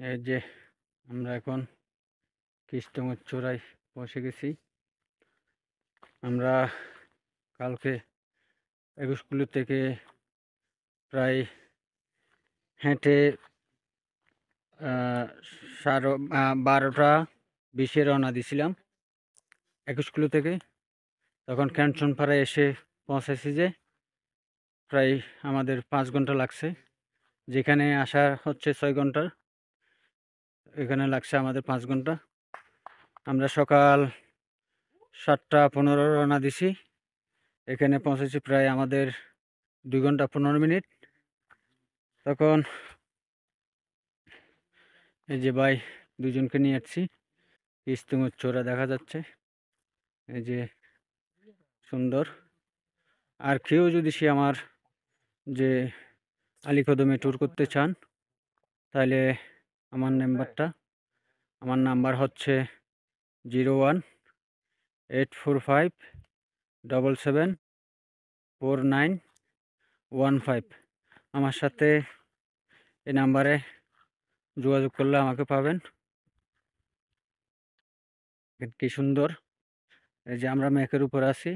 এই যে আমরা এখন কৃষ্ণমূর্তির চূড়ায় পৌঁছে গেছি। আমরা কালকে ২১ কিলো থেকে প্রায় হেঁটে 12:20 রওনা দিয়েছিলাম ২১ কিলো থেকে। তখন ক্যান্টনপাড়ায় এসে পৌঁছেছি যে প্রায় আমাদের 5 ঘন্টা লাগছে, যেখানে আসা হচ্ছে 6 ঘন্টার, এখানে লাগছে আমাদের 5 ঘন্টা। আমরা সকাল 7:15 রওনা দিছি, এখানে পৌঁছেছি প্রায় আমাদের 2 ঘন্টা 15 মিনিট। তখন এই যে ভাই দুজনকে নিয়ে যাচ্ছি, ইস্তিমুর চূড়া দেখা যাচ্ছে, এই যে সুন্দর। আর কেউ যদি সে আমার যে আলীকদমে ট্যুর করতে চান, তাহলে আমার নাম্বার হচ্ছে 01-845-774915। আমার সাথে এই নাম্বারে যোগাযোগ করলে আমাকে পাবেন। কি সুন্দর! এই যে আমরা মেঘের উপর আছি।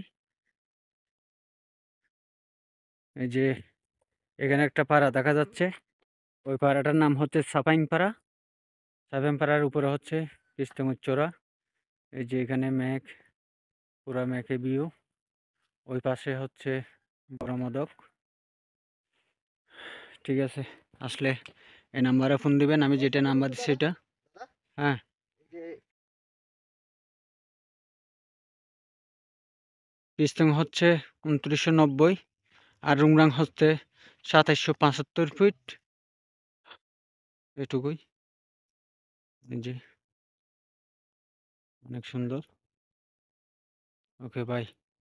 এই যে এখানে একটা পাড়া দেখা যাচ্ছে, ওই পাড়াটার নাম হচ্ছে সাপাইং পাড়া। সাপাইং পাড়ার উপরে হচ্ছে কৃষ্ণমূর্তি চূড়া। এই যে এখানে মেঘ, পুরা মেঘে ভিউ। ওই পাশে হচ্ছে বড়মদক। ঠিক আছে, আসলে এই নাম্বারে ফোন দিবেন, আমি যেটা নাম্বার দিচ্ছি এটা। হ্যাঁ, পিস্তং হচ্ছে 2990, আর রুমরাং হচ্ছে 2775 ফিট। এটুকুই। এই যে অনেক সুন্দর। ওকে, বাই।